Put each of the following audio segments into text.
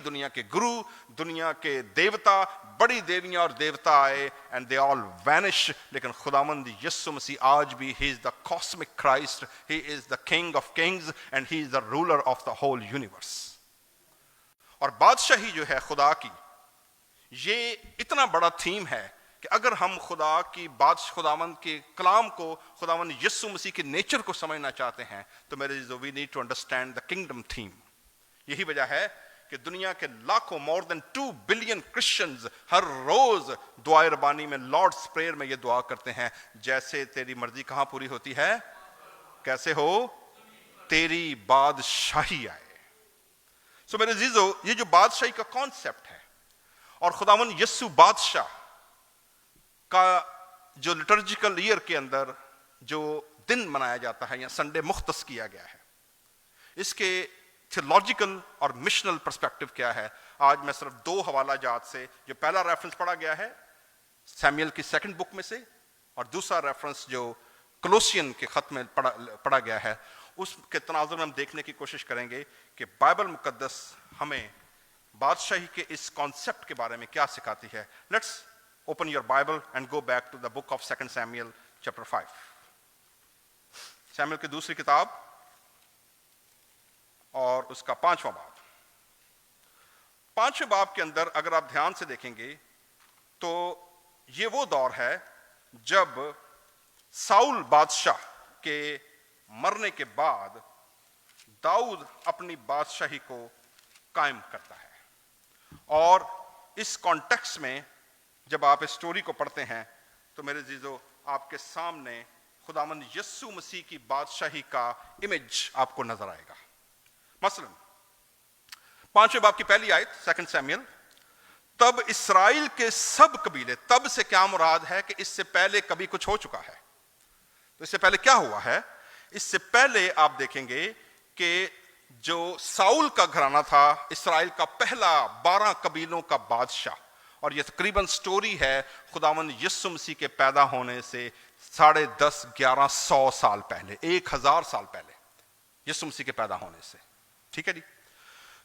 दुनिया के गुरु, दुनिया के देवता, बड़ी देवियां और देवता आए एंड दे ऑल वैनिश, लेकिन खुदावंद यीशु मसीह आज भी he is the cosmic Christ, he is the king of kings and he is the ruler of the whole universe. और बादशाही जो है खुदा की, ये इतना बड़ा थीम है कि अगर हम खुदा की बात, खुदावंद के कलाम को, खुदावंद यीशु मसीह के नेचर को समझना चाहते हैं तो मेरे we need to understand the kingdom theme. यही वजह है कि दुनिया के लाखों, मोर देन 2 बिलियन क्रिश्चियंस हर रोज दुआ रबानी में, लॉर्ड्स प्रेयर में ये दुआ करते हैं, जैसे तेरी मर्जी कहां पूरी होती है, कैसे हो तेरी बादशाही आए। सो मेरे जीजो, ये जो बादशाही का कॉन्सेप्ट है और खुदावंद यीशु बादशाह का जो लिटर्जिकल ईयर के अंदर जो दिन मनाया जाता है या संडे मुख्तस किया गया है, इसके थियोलॉजिकल और मिशनल पर्सपेक्टिव क्या है, आज मैं सिर्फ 2 हवाला जात से, जो पहला रेफरेंस पढ़ा गया है सैमुएल की 2nd बुक में से, और दूसरा रेफरेंस जो कोलोसियन के खत में पढ़ा गया है, उसके तनाजुर में हम देखने की कोशिश करेंगे कि बाइबल मुकद्दस हमें बादशाही के इस कॉन्सेप्ट के बारे में क्या सिखाती है। Let's open your Bible and go back to the book of 2 Samuel chapter 5। Samuel की दूसरी किताब और उसका 5वां बाब। 5वें बाब के अंदर अगर आप ध्यान से देखेंगे तो ये वो दौर है जब साउल बादशाह के मरने के बाद दाऊद अपनी बादशाही को कायम करता है। और इस कॉन्टेक्स्ट में जब आप इस स्टोरी को पढ़ते हैं तो मेरे जीजो, आपके सामने खुदावंद यीशु मसीह की बादशाही का इमेज आपको नजर आएगा। मसलन 5वें बाब की पहली आयत 2 सैमुएल, तब इस्राएल के सब कबीले, तब से क्या मुराद है कि इससे पहले कभी कुछ हो चुका है। तो इससे पहले क्या हुआ है, इससे पहले आप देखेंगे कि जो साउल का घराना था, इस्राएल का पहला 12 कबीलों का बादशाह, और यह तकरीबन स्टोरी है खुदावंद यीशु मसीह के पैदा होने से 10,500-1100 साल पहले, 1000 साल पहले यीशु मसीह के पैदा होने से। ठीक है जी।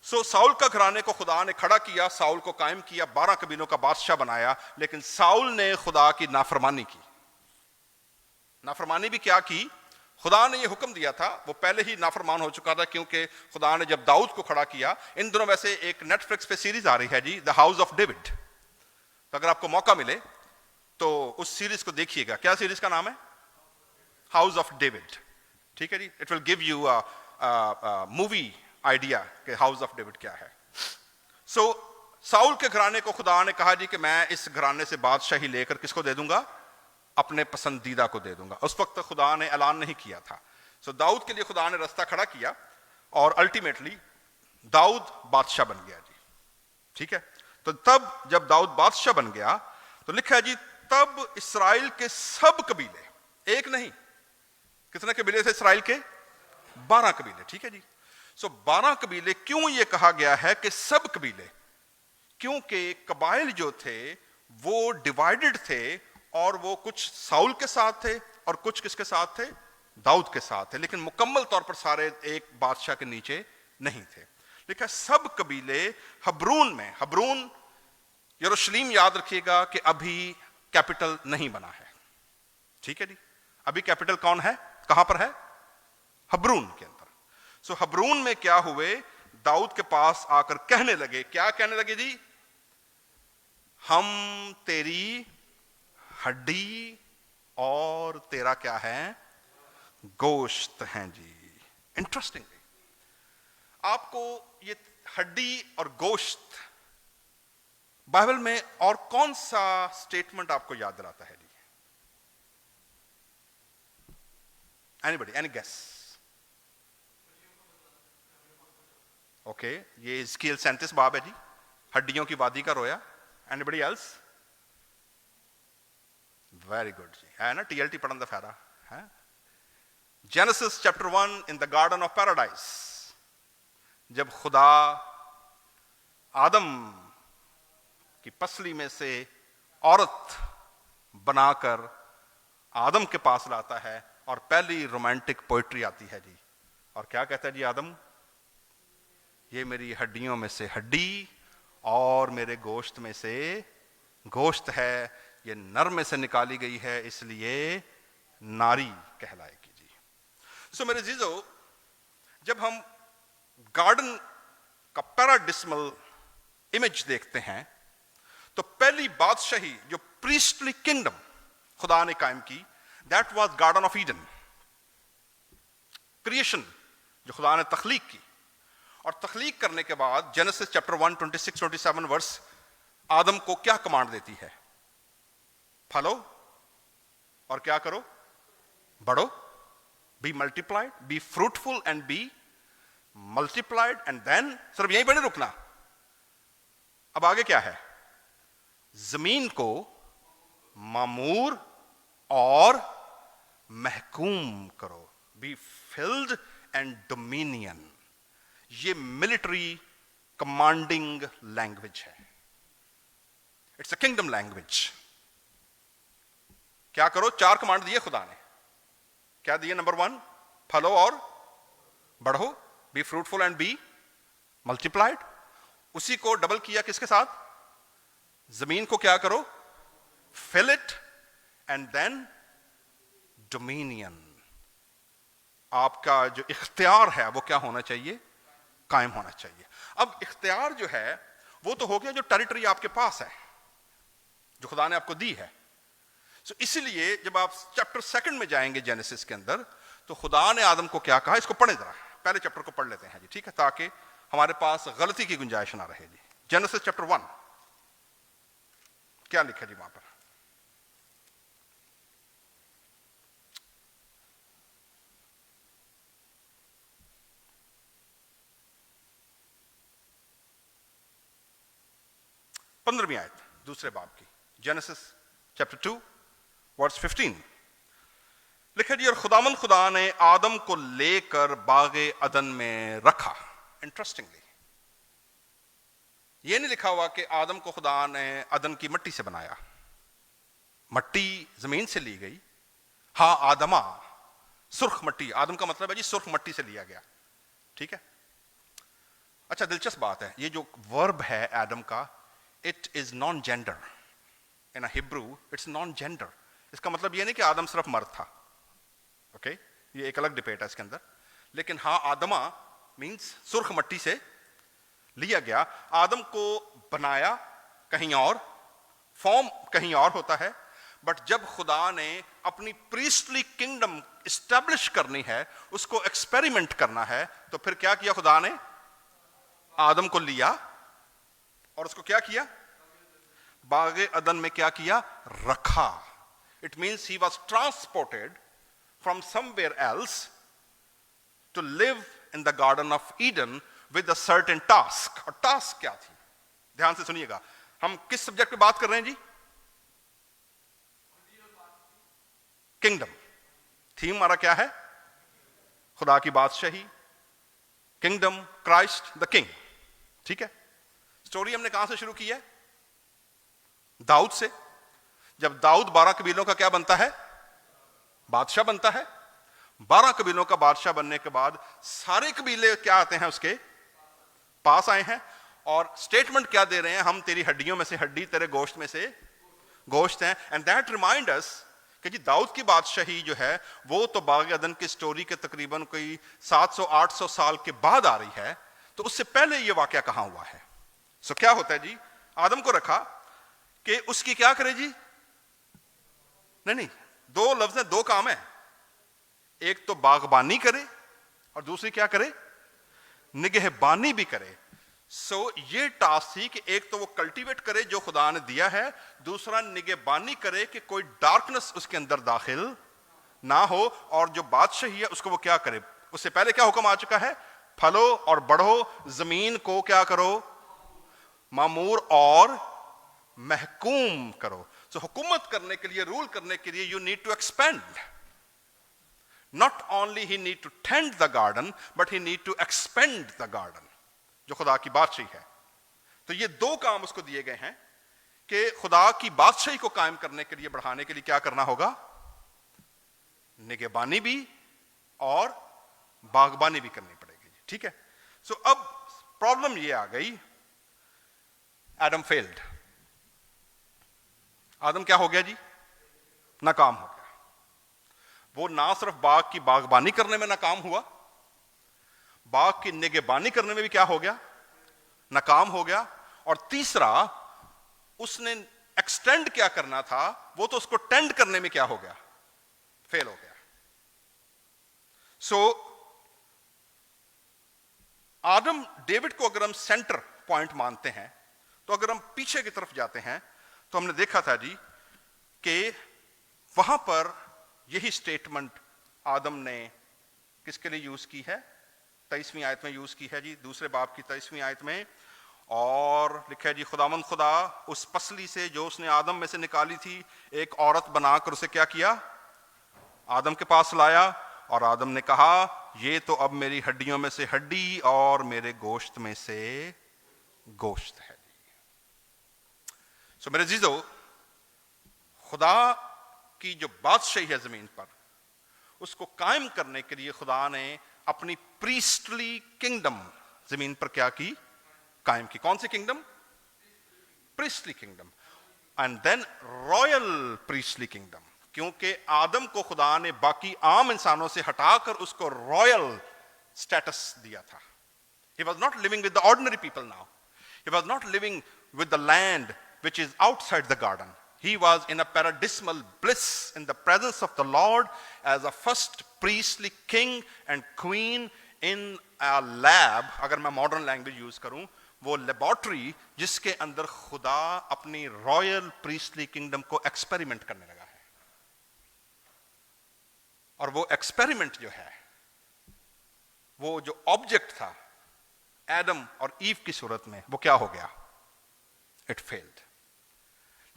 सो साउल का घराने को खुदा ने खड़ा किया, साउल को कायम किया, 12 कबीलों का बादशाह बनाया, लेकिन साउल ने खुदा की नाफरमानी की। नाफरमानी भी क्या की, खुदा ने यह हुक्म दिया था, वो पहले ही नाफरमान हो चुका था, क्योंकि खुदा ने जब दाऊद को खड़ा किया, इन दिनों वैसे एक नेटफ्लिक्स पे सीरीज आ रही है जी, द हाउस ऑफ डेविड। तो अगर आपको मौका मिले तो उस सीरीज को देखिएगा। क्या सीरीज का नाम है? House of David. ठीक है जी। It will give you a movie idea कि हाउस ऑफ डेविड क्या है। सो साउल के घराने को खुदा ने कहा जी कि मैं इस घराने से बादशाही लेकर किसको दे दूंगा, अपने पसंदीदा को दे दूंगा। उस वक्त खुदा ने ऐलान नहीं किया था। सो दाऊद के लिए खुदा ने रास्ता खड़ा किया और अल्टीमेटली दाऊद बादशाह बन गया जी। ठीक है। तो तब जब दाऊद बादशाह बन गया तो लिखा है जी, तब इस्राएल के सब कबीले, एक नहीं, कितने कबीले थे इस्राएल के? 12 कबीले। ठीक है जी। सो 12 कबीले, क्यों ये कहा गया है कि सब कबीले? क्योंकि कबाइल जो थे वो डिवाइडेड थे, और वो कुछ साउल के साथ थे और कुछ किसके साथ थे? दाऊद के साथ थे, लेकिन मुकम्मल तौर पर सारे एक बादशाह के नीचे नहीं थे। लिखा सब कबीले हब्रून में, हब्रून यरूशलेम याद रखिएगा कि अभी कैपिटल नहीं बना है। ठीक है जी। अभी कैपिटल कौन है, कहां पर है? हब्रून के अंदर। सो हब्रून में क्या हुए, दाऊद के पास आकर कहने लगे, क्या कहने लगे जी? हम तेरी हड्डी और तेरा क्या है? गोश्त हैं जी। इंटरेस्टिंग। आपको ये हड्डी और गोश्त बाइबल में और कौन सा स्टेटमेंट आपको याद दिलाता है जी? Anybody, any guess? ओके, ये हिजकिय्याह 37 बाब है जी, हड्डियों की वादी का रोया। Anybody else? वेरी गुड जी, है ना, टीएलटी पढ़ने का फायदा है। Genesis chapter 1 in the garden of paradise, जब खुदा आदम की पसली में से औरत बनाकर आदम के पास लाता है और पहली रोमांटिक पोइट्री आती है जी। और क्या कहता है जी आदम? ये मेरी हड्डियों में से हड्डी और मेरे गोश्त में से गोश्त है, ये नर में से निकाली गई है, इसलिए नारी कहलाएगी जी। सो मेरे जीजो, जब हम गार्डन का पैराडिस्मल इमेज देखते हैं तो पहली बादशाही जो प्रीस्टली किंगडम खुदा ने कायम की, that was garden of Eden. Creation जो खुदा ने तख्लीक की, और तख्लीक करने के बाद जेनेसिस चैप्टर 1 26-27 वर्स आदम को क्या कमांड देती है? फलो और क्या करो? बढ़ो, be multiplied, be fruitful and be multiplied. And then सिर्फ यहीं पर नहीं रुकना, अब आगे क्या है? जमीन को मामूर और महकूम करो, बी फिल्ड एंड डोमिनियन। ये मिलिट्री कमांडिंग लैंग्वेज है, इट्स अ किंगडम लैंग्वेज। क्या करो? 4 कमांड दिए खुदा ने। क्या दिए? नंबर 1, फलो और बढ़ो, be fruitful and be multiplied. उसी को डबल किया किसके साथ? जमीन को क्या करो? Fill it and then dominion. आपका जो इख्तियार है वो क्या होना चाहिए? कायम होना चाहिए। अब इख्तियार जो है वो तो हो गया जो टेरिटरी आपके पास है, जो खुदा ने आपको दी है। सो इसलिए जब आप चैप्टर 2 में जाएंगे जेनेसिस के अंदर, तो खुदा ने आदम को क्या कहा? इसको पढ़े जरा, पहले चैप्टर को पढ़ लेते हैं जी, ठीक है, ताकि हमारे पास गलती की गुंजाइश ना रहे जी। जेनेसिस चैप्टर 1 क्या लिखा जी वहां पर? पंद्रहवीं आयत दूसरे बाब की, जेनेसिस चैप्टर 2 वर्स 15 लिखा जी, और खुदामंद खुदा ने आदम को लेकर बागे अदन में रखा। इंटरेस्टिंगली ये नहीं लिखा हुआ कि आदम को खुदा ने अदन की मिट्टी से बनाया, मट्टी जमीन से ली गई। हाँ, आदमा, सुर्ख मट्टी, आदम का मतलब है जी सुर्ख मट्टी से लिया गया, ठीक है। अच्छा, दिलचस्प बात है, ये जो वर्ब है आदम का, it is non gender. In Hebrew it's non gender. इसका मतलब ये नहीं कि आदम सिर्फ मर्द था, ओके, ये एक अलग डिबेट है इसके अंदर। लेकिन हाँ, आदमा मीन्स सुर्ख मट्टी से लिया गया। आदम को बनाया कहीं और, फॉर्म कहीं और होता है, बट जब खुदा ने अपनी प्रीस्टली किंगडम एस्टैब्लिश करनी है, उसको एक्सपेरिमेंट करना है, तो फिर क्या किया खुदा ने? आदम को लिया और उसको क्या किया? बागे अदन में क्या किया? रखा। It means he was transported from somewhere else to live in the garden of Eden with a certain task. और टास्क क्या थी? ध्यान से सुनिएगा, हम किस सब्जेक्ट पे बात कर रहे हैं जी? किंगडम। थीम हमारा क्या है? खुदा की बादशाही, किंगडम, क्राइस्ट द किंग, ठीक है। स्टोरी हमने कहां से शुरू की है? दाऊद से। जब दाऊद 12 कबीलों का क्या बनता है? बादशाह बनता है। 12 कबीलों का बादशाह बनने के बाद सारे कबीले क्या आते हैं? उसके पास आए हैं और स्टेटमेंट क्या दे रहे हैं? हम तेरी हड्डियों में से हड्डी, तेरे गोश्त में से गोश्त हैं। एंड दैट रिमाइंड अस कि जी दाऊद की बादशाही जो है वो तो बाग अदन की स्टोरी के तकरीबन कोई 700-800 साल के बाद आ रही है, तो उससे पहले ये वाकया कहां हुआ है? सो क्या होता है जी? आदम को रखा कि उसकी क्या करे जी? नहीं, 2 लफ्ज हैं, 2 काम है। एक तो बागबानी करे और दूसरी क्या करे? निगहबानी भी करे। सो ये टास्क थी कि एक तो वो कल्टीवेट करे जो खुदा ने दिया है, दूसरा निगहबानी करे कि कोई डार्कनेस उसके अंदर दाखिल ना हो, और जो बादशाही है उसको वो क्या करे? उससे पहले क्या हुक्म आ चुका है? फलो और बढ़ो, जमीन को क्या करो? मामूर और महकूम करो। सो हुकूमत करने के लिए, रूल करने के लिए, you need to expand. Not only he need to tend the garden, but he need to expand the garden, जो खुदा की बादशाही है। तो ये 2 काम उसको दिए गए हैं कि खुदा की बादशाही को कायम करने के लिए, बढ़ाने के लिए क्या करना होगा? निगहबानी भी और बागबानी भी करनी पड़ेगी, ठीक है। सो अब प्रॉब्लम ये आ गई, एडम फेल्ड। आदम क्या हो गया जी? नाकाम हो गया। वो ना सिर्फ बाग की बागबानी करने में नाकाम हुआ, बाग की निगहबानी करने में भी क्या हो गया? नाकाम हो गया। और तीसरा, उसने एक्सटेंड क्या करना था, वो तो उसको टेंड करने में क्या हो गया? फेल हो गया। सो आदम डेविड को अगर हम सेंटर पॉइंट मानते हैं, तो अगर हम पीछे की तरफ जाते हैं तो हमने देखा था जी कि वहां पर यही स्टेटमेंट आदम ने किसके लिए यूज की है? 23वीं आयत में यूज की है जी, दूसरे बाब की 23वीं आयत में। और लिखा है जी, खुदावंद खुदा उस पसली से जो उसने आदम में से निकाली थी एक औरत बनाकर उसे क्या किया? आदम के पास लाया। और आदम ने कहा, ये तो अब मेरी हड्डियों में से हड्डी और मेरे गोश्त में से गोश्त है। सो मेरे जीजो, खुदा की जो बादशाही है जमीन पर, उसको कायम करने के लिए खुदा ने अपनी प्रीस्टली किंगडम जमीन पर क्या की? कायम की। कौन सी kingdom? Priestly kingdom. And then royal priestly kingdom, क्योंकि आदम को खुदा ने बाकी आम इंसानों से हटाकर उसको रॉयल स्टेटस दिया था। He was not living with the ordinary people now. He was not living with the land which is outside the garden. He was in a paradismal bliss in the presence of the Lord as a first priestly king and queen in a lab, अगर मैं modern language use करूं, वो laboratory जिसके अंदर खुदा अपनी royal priestly kingdom को experiment करने लगा है। और वो एक्सपेरिमेंट जो है, वो जो ऑब्जेक्ट था एडम और ईव की सूरत में, वो क्या हो गया? It failed.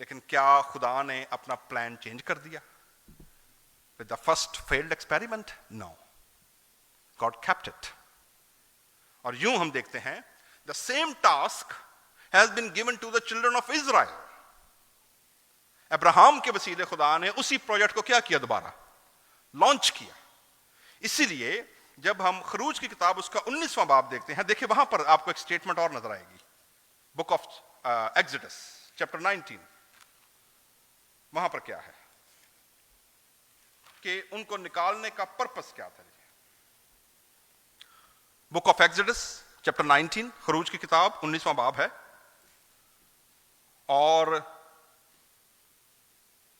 लेकिन क्या खुदा ने अपना प्लान चेंज कर दिया with the first failed experiment? No, God kept it. और यूं हम देखते हैं, the same task has been given to the children of Israel. Abraham के वसीले खुदा ने उसी प्रोजेक्ट को क्या किया? दोबारा लॉन्च किया। इसीलिए जब हम खरूज की किताब उसका 19वां बाब देखते हैं, देखिए वहां पर आपको एक स्टेटमेंट और नजर आएगी, बुक ऑफ एक्सोडस चैप्टर 19। वहां पर क्या है कि उनको निकालने का पर्पस क्या था? बुक ऑफ एक्सोडस चैप्टर 19, खरूज की किताब 19वां बाब है, और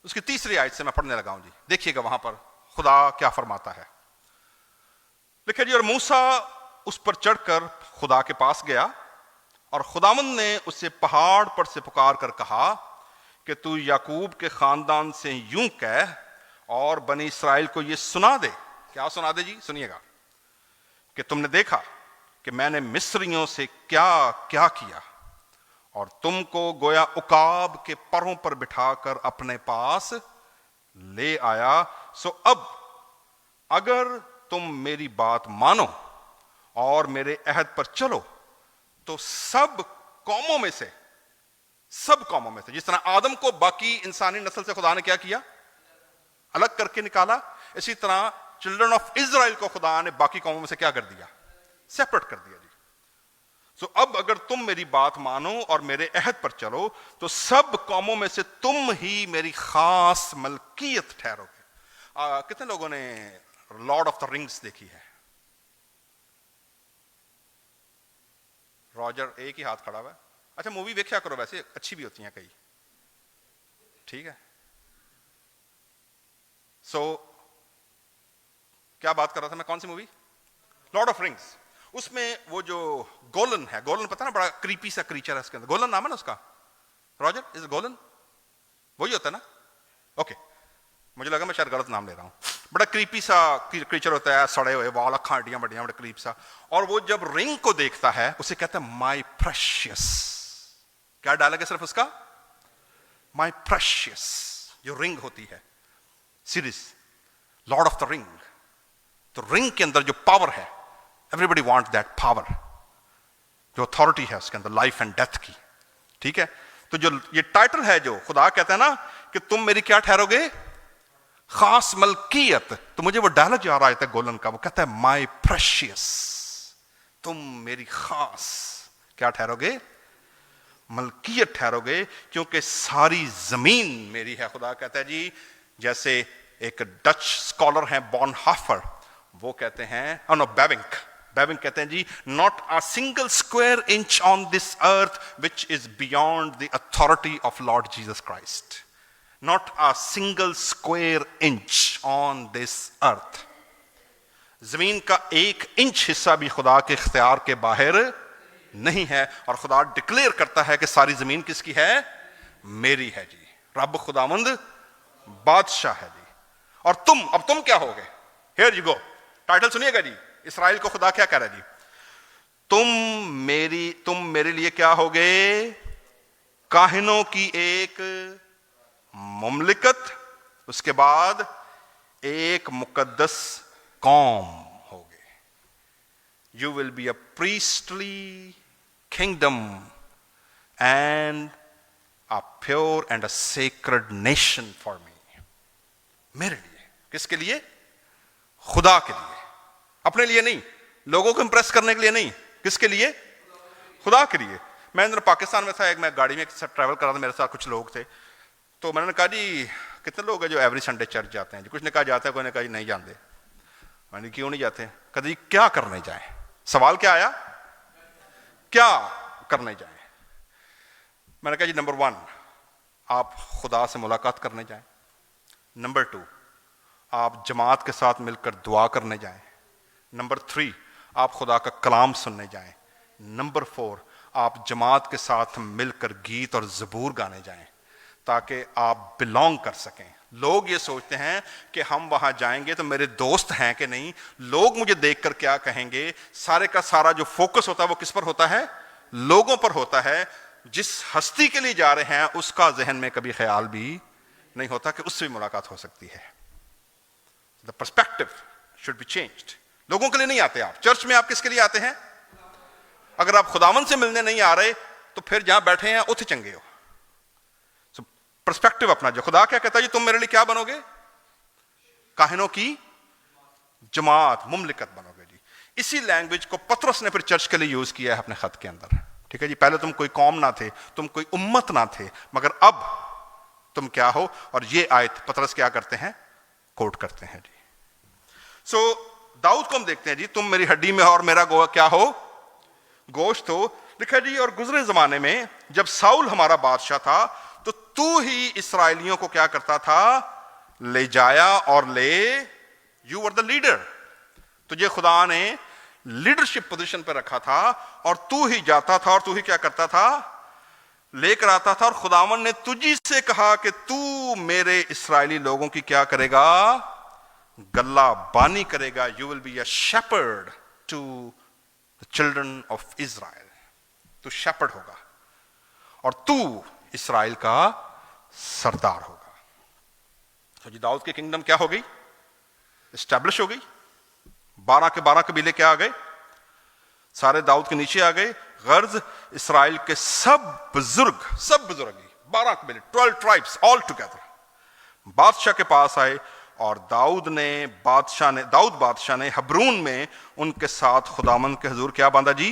उसकी तीसरी आयत से मैं पढ़ने लगा हूं जी। देखिएगा वहां पर खुदा क्या फरमाता है। लिखा जी, और मूसा उस पर चढ़कर खुदा के पास गया, और खुदावंद ने उससे पहाड़ पर से पुकार कर कहा कि तू याकूब के खानदान से यूं कह और बनी इस्राएल को ये सुना दे। क्या सुना दे जी? सुनिएगा, कि तुमने देखा कि मैंने मिस्रियों से क्या क्या किया, और तुमको गोया उकाब के परों पर बिठाकर अपने पास ले आया। सो अब अगर तुम मेरी बात मानो और मेरे अहद पर चलो, तो सब कौमों में से, जिस तरह आदम को बाकी इंसानी नस्ल से खुदा ने क्या किया? अलग करके निकाला, इसी तरह चिल्ड्रन ऑफ इजराइल को खुदा ने बाकी कौमों में से क्या कर दिया? सेपरेट कर दिया जी। सो अब अगर तुम मेरी बात मानो और मेरे अहद पर चलो, तो सब कौमों में से तुम ही मेरी खास मलकियत ठहरोगे। कितने लोगों ने लॉर्ड ऑफ द रिंग्स देखी है? रॉजर एक ही हाथ खड़ा हुआ है। अच्छा, मूवी देखा करो, वैसे अच्छी भी होती हैं कई, ठीक है। सो क्या बात कर रहा था मैं? कौन सी मूवी? Lord of rings. उसमें वो जो गोलन है, गोलन पता ना, बड़ा क्रीपी सा क्रीचर है उसके अंदर। गोलन नाम है ना उसका, रॉजर इज गोलन, वही होता है ना? ओके, मुझे लगा मैं शायद गलत नाम ले रहा हूं। बड़ा क्रीपी सा क्रीचर होता है, सड़े हुए वाल, अखा हड्डियां बढ़ियां, बड़ा क्रीप सा। और वो जब रिंग को देखता है, उसे कहता है माई प्रेशियस। क्या डायलॉग है सिर्फ उसका? माई प्रेशियस। जो रिंग होती है series Lord of the ring, तो रिंग के अंदर जो पावर है, एवरीबडी वांट दैट पावर, जो अथॉरिटी है उसके अंदर लाइफ एंड डेथ की, ठीक है। तो जो ये टाइटल है, जो खुदा कहता है ना कि तुम मेरी क्या ठहरोगे? खास मलकियत। तो मुझे वो डायलॉग जो आ रहा है गोलन का, वो कहता है माई प्रेशियस, तुम मेरी खास क्या ठहरोगे, मलकियत ठहरोगे, क्योंकि सारी जमीन मेरी है। खुदा कहता है जी, जैसे एक डच स्कॉलर हैं बॉनहाफर, वो कहते हैं, नो बेविंक कहते हैं जी, not a single square inch on this earth which is beyond the authority of Lord Jesus Christ. Not a single square inch on this earth. जमीन का 1 इंच हिस्सा भी खुदा के इख्तियार के बाहर नहीं है, और खुदा डिक्लेयर करता है कि सारी जमीन किसकी है, मेरी है जी। रब खुदावंद बादशाह है जी। और अब तुम क्या होगे, हियर यू गो, टाइटल सुनिएगा जी। इस्राएल को खुदा क्या कह रहा है जी, तुम मेरे लिए क्या होगे, काहिनों की एक मुमलिकत, उसके बाद एक मुकद्दस कौम होगे। You will be a priestly kingdom and a pure and a sacred nation for me. मेरे लिए, किसके लिए, खुदा के लिए, अपने लिए नहीं, लोगों को इंप्रेस करने के लिए नहीं, किसके लिए, खुदा के लिए। मैं इधर पाकिस्तान में था, मैं गाड़ी में ट्रैवल कर रहा था, मेरे साथ कुछ लोग थे, तो मैंने कहा जी कितने लोग हैं जो एवरी संडे चर्च जाते हैं जी। कुछ ने कहा जाते हैं, कोई ने कहा जी नहीं जाते। मैंने क्यों नहीं जाते, कभी क्या करने जाए, सवाल क्या आया, क्या करने जाए। मैंने कहा जी नंबर 1 आप खुदा से मुलाकात करने जाएं, नंबर 2 आप जमात के साथ मिलकर दुआ करने जाएं, नंबर 3 आप खुदा का कलाम सुनने जाएं, नंबर 4 आप जमात के साथ मिलकर गीत और ज़बूर गाने जाएं, ताकि आप बिलोंग कर सकें। लोग ये सोचते हैं कि हम वहां जाएंगे तो मेरे दोस्त हैं कि नहीं, लोग मुझे देखकर क्या कहेंगे। सारे का सारा जो फोकस होता है वो किस पर होता है, लोगों पर होता है। जिस हस्ती के लिए जा रहे हैं उसका जहन में कभी ख्याल भी नहीं होता कि उससे भी मुलाकात हो सकती है। The perspective should be changed. लोगों के लिए नहीं आते आप चर्च में, आप किसके लिए आते हैं? अगर आप खुदावन से मिलने नहीं आ रहे तो फिर जहां बैठे हैं उथे चंगे हो। पर्सपेक्टिव अपना, जो खुदा क्या कहता है जी, तुम मेरे लिए क्या बनोगे, काहिनों की जमात, मुमलिकत बनोगे जी। इसी लैंग्वेज को पतरस ने फिर चर्च के लिए यूज किया है अपने खत के अंदर। ठीक है जी, पहले तुम कोई कौम ना थे, तुम कोई उम्मत ना थे, मगर अब तुम क्या हो। और ये आयत पतरस क्या करते हैं, कोट करते हैं जी। सो दाऊद को हम देखते हैं जी, तुम मेरी हड्डी में हो और मेरा क्या हो, गोश्त हो। लिखा जी, और गुजरे जमाने में जब साउल हमारा बादशाह था तो तू ही इसराइलियों को क्या करता था, ले जाया और यू वर द लीडर। तुझे खुदा ने लीडरशिप पोजीशन पर रखा था और तू ही जाता था और तू ही क्या करता था, लेकर आता था। और खुदावन ने तुझी से कहा कि तू मेरे इसराइली लोगों की क्या करेगा, गल्ला बानी करेगा। You will be a shepherd to the children of Israel. तू शेपर्ड होगा और तू इसराइल का सरदार होगा। तो जी दाऊद की किंगडम क्या हो गई, एस्टैब्लिश हो गई। 12 के 12 कबीले क्या आ गए, सारे दाऊद के नीचे आ गए। गर्ज इसराइल के सब बुजुर्ग 12 कबीले, 12 ट्राइब्स ऑल टुगेदर बादशाह के पास आए। और दाऊद बादशाह ने हब्रून में उनके साथ खुदामंद के हुजूर क्या बांधा जी,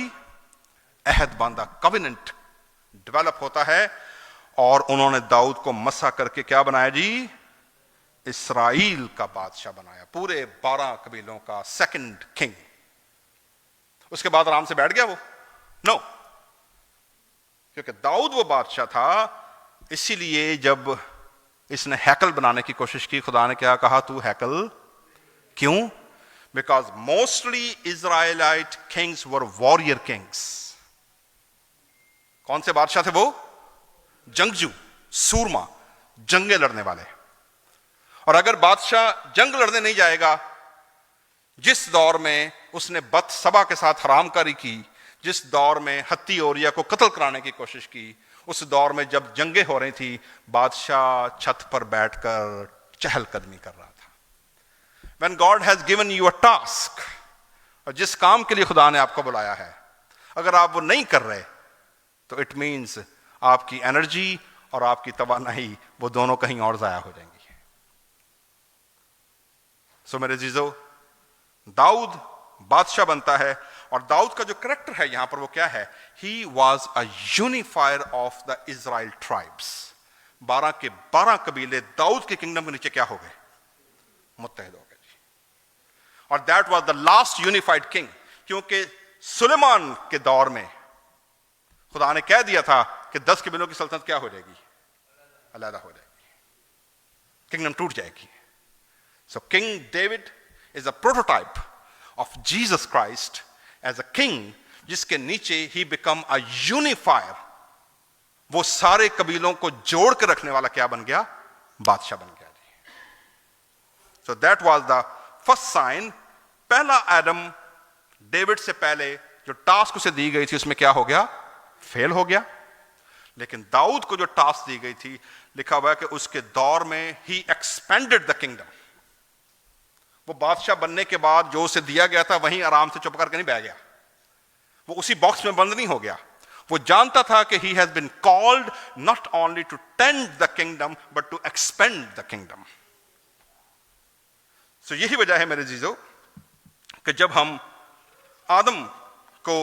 अहद बांधा, कविनेंट डेवलप होता है। और उन्होंने दाऊद को मसा करके क्या बनाया जी, इसराइल का बादशाह बनाया, पूरे 12 कबीलों का सेकंड किंग। उसके बाद आराम से बैठ गया वो, नो, क्योंकि दाऊद वो बादशाह था। इसीलिए जब इसने हैकल बनाने की कोशिश की, खुदा ने क्या कहा, तू हैकल क्यों? Because mostly Israelite kings were warrior kings. कौन से बादशाह थे वो, जंगजू, सूरमा, जंगे लड़ने वाले। और अगर बादशाह जंग लड़ने नहीं जाएगा, जिस दौर में उसने बत सबा के साथ हरामकारी की, जिस दौर में हत्ती ओरिया को कत्ल कराने की कोशिश की, उस दौर में जब जंगे हो रही थी, बादशाह छत पर बैठकर चहलकदमी कर रहा था। When God has given you a task, और जिस काम के लिए खुदा ने आपको बुलाया है, अगर आप वो नहीं कर रहे तो इट मीन्स आपकी एनर्जी और आपकी तवानाई वो दोनों कहीं और जाया हो जाएंगी। सो मेरे जीजो, दाऊद बादशाह बनता है और दाऊद का जो करेक्टर है यहां पर वो क्या है? He was a unifier of the Israel tribes. 12 के 12 कबीले दाऊद के किंगडम के नीचे क्या हो गए? मुत्तहिद हो गए जी। और that was the last unified king, क्योंकि सुलेमान के दौर में खुदा ने कह दिया था कि 10 कबीलों की सल्तनत क्या हो जाएगी? अलग हो जाएगी, किंगडम टूट जाएगी। So king David is a prototype of Jesus Christ as a king, जिसके नीचे ही बिकम अ यूनिफायर। वो सारे कबीलों को जोड़ के रखने वाला क्या बन गया? बादशाह बन गया जी। So that was the first sign. पहला एडम डेविड से पहले जो टास्क उसे दी गई थी उसमें क्या हो गया? फेल हो गया। लेकिन दाऊद को जो टास्क दी गई थी, लिखा हुआ है कि उसके दौर में ही एक्सपेंडेड द किंगडम। वो बादशाह बनने के बाद जो उसे दिया गया था वहीं आराम से चुप करके नहीं बैठ गया, वो उसी बॉक्स में बंद नहीं हो गया। वो जानता था कि he has been called not only to tend the kingdom but to expand the kingdom. So यही वजह है मेरे जीजो कि जब हम आदम को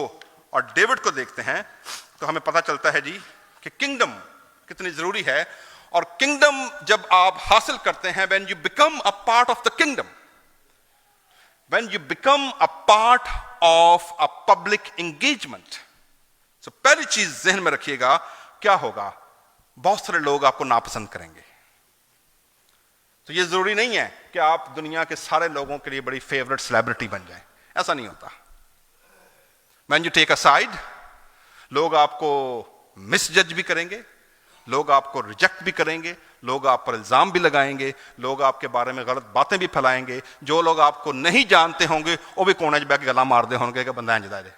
और डेविड को देखते हैं तो हमें पता चलता है जी कि किंगडम कितनी जरूरी है। और किंगडम जब आप हासिल करते हैं, when you become a part of the kingdom, when you become a part of a public engagement, तो पहली चीज जहन में रखिएगा, क्या होगा? बहुत सारे लोग आपको नापसंद करेंगे। तो यह जरूरी नहीं है कि आप दुनिया के सारे लोगों के लिए बड़ी फेवरेट सेलिब्रिटी बन जाएं, ऐसा नहीं होता। When you take a side, लोग आपको मिसजज भी करेंगे, लोग आपको रिजेक्ट भी करेंगे, लोग आप पर इल्जाम भी लगाएंगे, लोग आपके बारे में गलत बातें भी फैलाएंगे। जो लोग आपको नहीं जानते होंगे वो भी कोने च बैठ के गला मारते होंगे कि बंदा इंजदा है।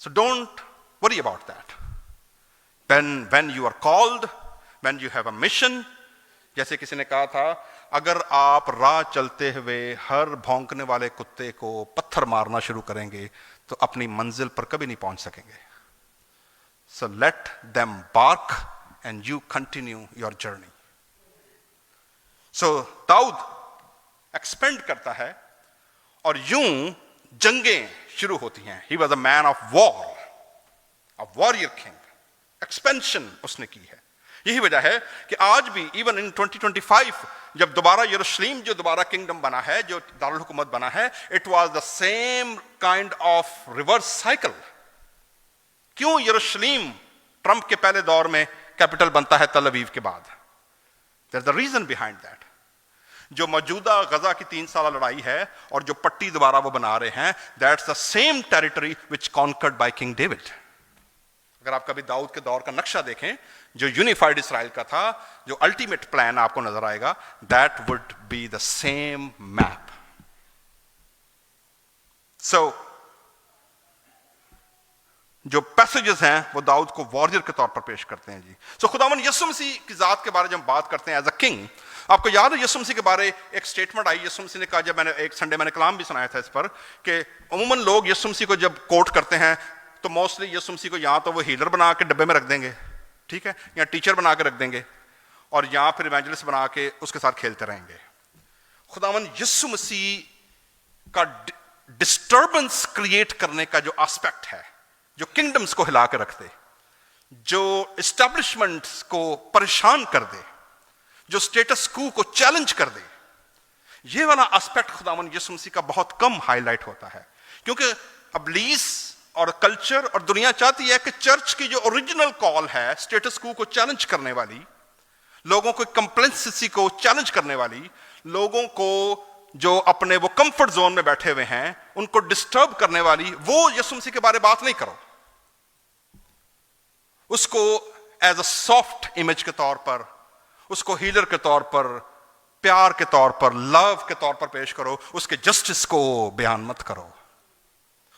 So don't worry about that. When you are called, when you have a mission, जैसे किसी ने कहा था, अगर आप राह चलते हुए हर भौंकने वाले कुत्ते को पत्थर मारना शुरू करेंगे तो अपनी मंजिल पर कभी नहीं पहुंच सकेंगे। So let them bark and you continue your journey. So Dawood expand करता है और यूं जंगें शुरू होती हैं। He was a man of war, a warrior king. Expansion उसने की है। यही वजह है कि आज भी इवन इन 2025 जब दोबारा यरूशलेम जो दोबारा किंगडम बना है, जो दारुल हुकूमत बना है, it was the same kind of reverse cycle. क्यों यरूशलेम ट्रंप के पहले दौर में कैपिटल बनता है तल अवीव के बाद? There is the reason behind that. जो मौजूदा गजा की 3 साल लड़ाई है और जो पट्टी दोबारा वो बना रहे हैं, that's the same territory which conquered by king David. अगर आप कभी दाऊद के दौर का नक्शा देखें जो यूनिफाइड इसराइल का था, जो अल्टीमेट प्लान आपको नजर आएगा, that would be the same map. So जो पैसेजेस हैं वो दाऊद को वॉरियर के तौर पर पेश करते हैं जी। सो खुदावन यीशु मसीह की जात के बारे में जब बात करते हैं एज अ किंग, आपको याद है यीशु मसीह के बारे एक स्टेटमेंट आई, यीशु मसीह ने कहा, जब मैंने एक संडे मैंने कलाम भी सुनाया था इस पर, कि अमूमन लोग यीशु मसीह को जब कोट करते हैं तो मोस्टली यीशु मसीह को या तो वो हीलर बना के डब्बे में रख देंगे, ठीक है, या टीचर बना के रख देंगे, और या फिर इवेंजलिस्ट बना के उसके साथ खेलते रहेंगे। खुदावन यीशु मसीह का डिस्टर्बेंस क्रिएट करने का जो एस्पेक्ट है, जो किंगडम्स को हिला के रख दे, जो एस्टैब्लिशमेंट्स को परेशान कर दे, जो स्टेटस क्वो को चैलेंज कर दे, ये वाला एस्पेक्ट खुदावन यीशु मसीह का बहुत कम हाईलाइट होता है। क्योंकि इब्लीस और कल्चर और दुनिया चाहती है कि चर्च की जो ओरिजिनल कॉल है, स्टेटस क्वो को चैलेंज करने वाली, लोगों को कंप्लेसेंसी को चैलेंज करने वाली, लोगों को जो अपने वो कंफर्ट जोन में बैठे हुए हैं उनको डिस्टर्ब करने वाली, वो यीशु मसीह के बारे में बात नहीं करो। उसको एज अ सॉफ्ट इमेज के तौर पर, उसको हीलर के तौर पर, प्यार के तौर पर, लव के तौर पर पेश करो। उसके जस्टिस को बयान मत करो,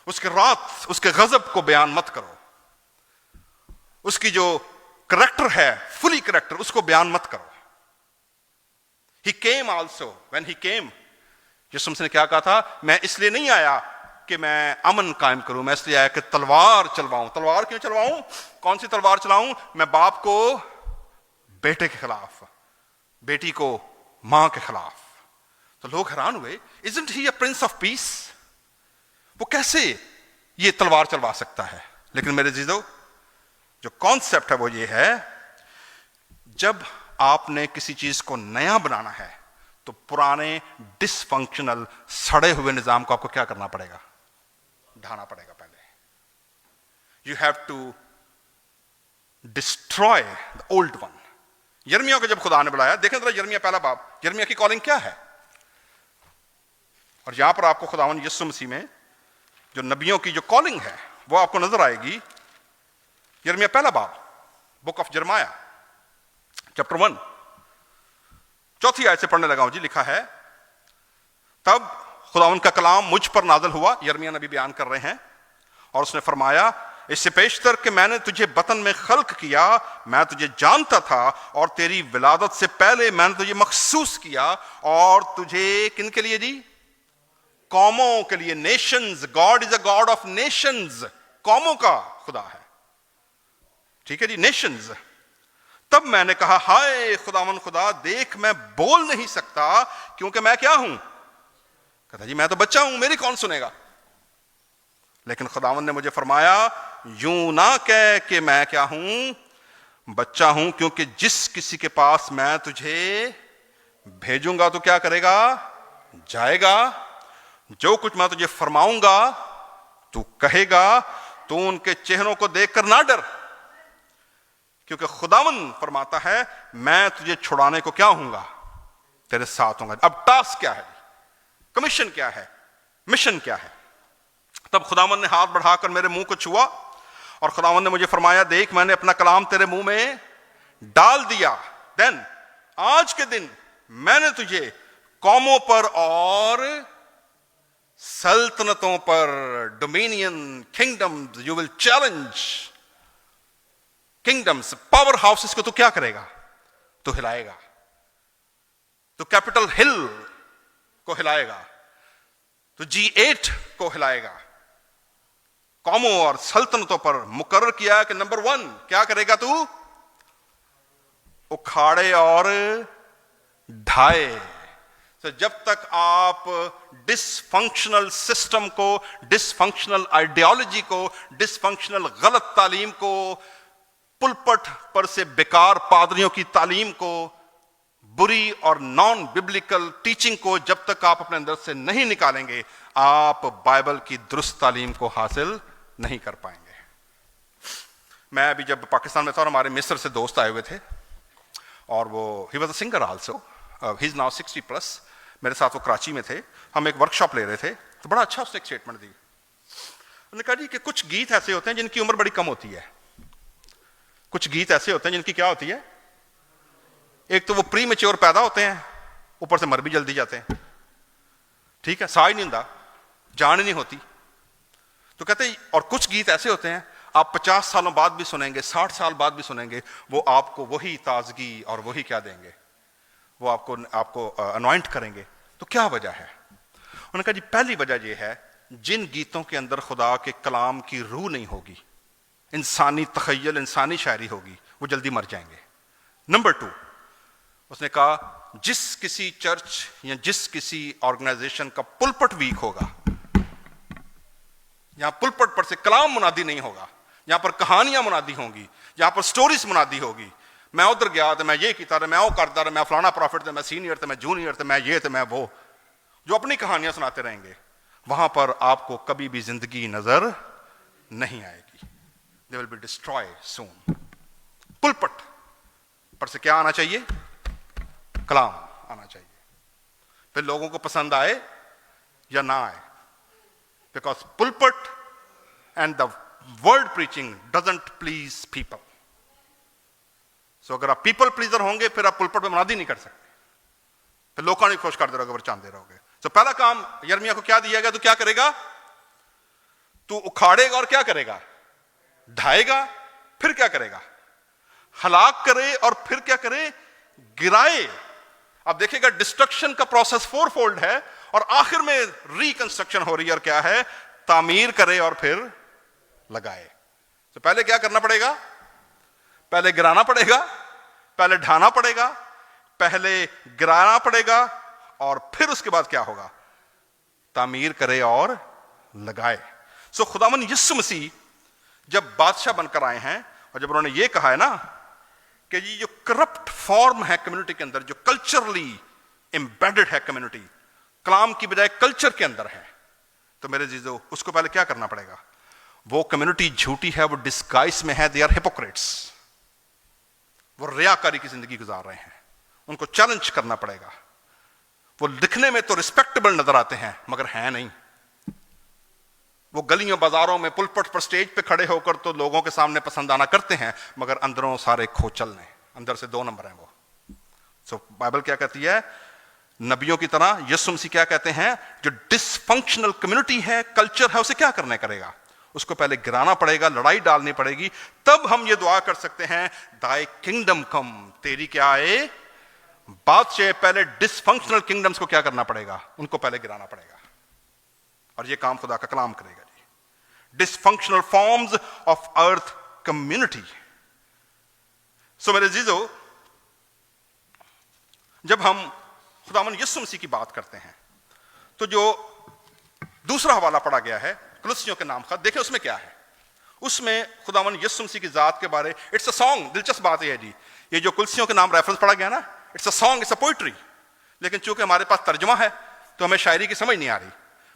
उसके रात, उसके गजब को बयान मत करो, उसकी जो करैक्टर है, फुली करैक्टर, उसको बयान मत करो। ही केम आल्सो, व्हेन ही केम, यीशु मसीह ने क्या कहा था? मैं इसलिए नहीं आया कि मैं अमन कायम करूं, मैं इसलिए आया कि तलवार चलवाऊं। तलवार क्यों चलवाऊं? कौन सी तलवार चलाऊं? मैं बाप को बेटे के खिलाफ, बेटी को मां के खिलाफ। तो लोग हैरान हुए, isn't he a prince of peace, वो कैसे ये तलवार चलवा सकता है? लेकिन मेरे जीजो, जो कॉन्सेप्ट है वो ये है, जब आपने किसी चीज को नया बनाना है तो पुराने डिसफंक्शनल सड़े हुए निजाम को आपको क्या करना पड़ेगा? ढाना पड़ेगा पहले। You have to destroy the old one. यिर्मयाह को जब खुदा ने बुलाया, देखें जरा यिर्मयाह पहला बाब, यिर्मयाह की कॉलिंग क्या है? और यहां पर आपको खुदावन यीशु मसीह में जो नबियों की जो कॉलिंग है वो आपको नजर आएगी। यिर्मयाह पहला बाब, बुक ऑफ यिर्मयाह चैप्टर 1 चौथी आयत से पढ़ने लगा हूं जी। लिखा है, तब खुदावन का कलाम मुझ पर नाज़िल हुआ, यिर्मयाह नबी बयान कर रहे हैं, और उसने फरमाया, इससे पेशतर कि मैंने तुझे बतन में खल्क किया, मैं तुझे जानता था, और तेरी विलादत से पहले मैंने तुझे मखसूस किया, और तुझे किन के लिए जी? कौमों के लिए। Nations, God is a God of nations, कौमों का खुदा है, ठीक है जी, नेशंस। तब मैंने कहा, हाय खुदावन खुदा, देख मैं बोल नहीं सकता, क्योंकि मैं क्या हूं? कहता जी मैं तो बच्चा हूं, मेरी कौन सुनेगा? लेकिन खुदावन ने मुझे फरमाया, यूं ना कह कि मैं क्या हूं? बच्चा हूं, क्योंकि जिस किसी के पास मैं तुझे भेजूंगा तो क्या करेगा? जाएगा। जो कुछ मैं तुझे फरमाऊंगा तू कहेगा, तू उनके चेहरों को देखकर ना डर, क्योंकि खुदावन फरमाता है, मैं तुझे छुड़ाने को क्या हूंगा? तेरे साथ होऊंगा। अब टास्क क्या है? कमीशन क्या है? मिशन क्या है? तब खुदावन ने हाथ बढ़ाकर मेरे मुंह को छुआ, और खुदावन ने मुझे फरमाया, देख मैंने अपना कलाम तेरे मुंह में डाल दिया। देन आज के दिन मैंने तुझे कौमों पर और सल्तनतों पर, dominion, kingdoms, you will challenge kingdoms, power houses को तू क्या करेगा? तू हिलाएगा। तो कैपिटल हिल को हिलाएगा, तो G8 को हिलाएगा। कौमों और सल्तनतों पर मुकर्रर किया कि नंबर 1 क्या करेगा तू? उखाड़े और ढाए। तो जब तक आप डिसफंक्शनल सिस्टम को, डिसफंक्शनल आइडियोलॉजी को, डिसफंक्शनल गलत तालीम को, पुलपट पर से बेकार पादरियों की तालीम को, बुरी और नॉन बिब्लिकल टीचिंग को जब तक आप अपने अंदर से नहीं निकालेंगे, आप बाइबल की दुरुस्त तालीम को हासिल नहीं कर पाएंगे। मैं अभी जब पाकिस्तान में था और हमारे मिस्र से दोस्त आए हुए थे, और वो he was a singer also, he is now 60+, मेरे साथ वो कराची में थे, हम एक वर्कशॉप ले रहे थे, तो बड़ा अच्छा उसने एक स्टेटमेंट दी। उन्होंने कहा जी कि कुछ गीत ऐसे होते हैं जिनकी उम्र बड़ी कम होती है, कुछ गीत ऐसे होते हैं जिनकी क्या होती है? एक तो वो प्री मैच्योर पैदा होते हैं, ऊपर से मर भी जल्दी जाते हैं, ठीक है, साह ही नहीं ਹੁੰਦਾ, जान ही नहीं होती। तो कहते और कुछ गीत ऐसे होते हैं आप 50 सालों बाद भी सुनेंगे, 60 साल बाद भी सुनेंगे, वो आपको वही ताजगी और वही क्या देंगे, वो आपको अनॉइंट करेंगे। तो क्या वजह है? उन्होंने कहा जी पहली वजह यह है, जिन गीतों के अंदर खुदा के कलाम की रूह नहीं होगी, इंसानी तखय्युल, इंसानी शायरी होगी, वो जल्दी मर जाएंगे। नंबर 2, उसने कहा जिस किसी चर्च या जिस किसी ऑर्गेनाइजेशन का पुलपट वीक होगा, यहां पुलपट पर से कलाम मुनादी नहीं होगा, यहां पर कहानियां मुनादी होंगी, यहां पर स्टोरीज मुनादी होगी, मैं उधर गया तो मैं ये किया, मैं वो करता रहा, मैं फलाना प्रॉफिट था, मैं सीनियर था, मैं जूनियर था, मैं ये था, मैं वो, जो अपनी कहानियां सुनाते रहेंगे, वहां पर आपको कभी भी जिंदगी नजर नहीं आएगी। दे विल बी डिस्ट्रॉय सून। पुलपट पर से क्या आना चाहिए? कलाम आना चाहिए, फिर लोगों को पसंद आए या ना आए, because pulpit and the word preaching doesn't please people. So अगर आप पीपल प्लीजर होंगे फिर आप पुलपट में मुनादी नहीं कर सकते, फिर लोगों को खुश करते रहोगे, चाहते रहोगे। तो पहला काम यिर्मयाह को क्या दिया गया? तो क्या करेगा? तू उखाड़ेगा और क्या करेगा? ढाएगा। फिर क्या करेगा? हलाक करे और फिर क्या करे? गिराए। अब देखिएगा डिस्ट्रक्शन का प्रोसेस 4-fold है, और आखिर में रिकंस्ट्रक्शन हो रही है, और क्या है? तामीर करे और फिर लगाए। तो पहले क्या करना पड़ेगा? पहले गिराना पड़ेगा, पहले ढाना पड़ेगा, पहले गिराना पड़ेगा, और फिर उसके बाद क्या होगा? तामीर करे और लगाए। सो खुदावन यीशु मसीह जब बादशाह बनकर आए हैं और जब उन्होंने ये कहा है ना कि ये जो करप्ट फॉर्म है कम्युनिटी के अंदर, जो कल्चरली एम्बेडेड है कम्युनिटी, कलाम की बजाय कल्चर के अंदर है, तो मेरे जीजो उसको पहले क्या करना पड़ेगा? वो कम्युनिटी झूठी है, वो डिस्गाइज में है, दे आर हिपोक्रेट्स, वो रियाकारी की जिंदगी गुजार रहे हैं, उनको चैलेंज करना पड़ेगा। वो दिखने में तो रिस्पेक्टेबल नजर आते हैं मगर हैं नहीं। वो गलियों बाजारों में पुलपट पर स्टेज पे खड़े होकर तो लोगों के सामने पसंद आना करते हैं मगर अंदरों सारे खोचल ने, अंदर से 2 नंबर हैं वो। सो बाइबल क्या कहती है? नबियों की तरह यीशु मसीह क्या कहते हैं? जो डिसफंक्शनल कम्युनिटी है, कल्चर है, उसे क्या करने करेगा? उसको पहले गिराना पड़ेगा, लड़ाई डालनी पड़ेगी, तब हम ये दुआ कर सकते हैं, दाई किंगडम कम, तेरी क्या आए बादशाह। पहले डिसफंक्शनल किंगडम्स को क्या करना पड़ेगा? उनको पहले गिराना पड़ेगा, और ये काम खुदा का कलाम करेगा जी। Dysfunctional forms of earth community. So मेरे जीजो, जब हम खुदावन यीशु मसीह की बात करते हैं तो जो दूसरा हवाला पढ़ा गया है कुलसियों के नाम का, देखें उसमें क्या है। उसमें खुदावन यीशु मसीह की जात के बारे, इट्स अ सॉन्ग। दिलचस्प बात यह है जी, ये जो कुलसियों के नाम रेफरेंस पढ़ा गया ना, it's a song, it's a poetry, लेकिन चूंकि हमारे पास तर्जुमा है तो हमें शायरी की समझ नहीं आ रही।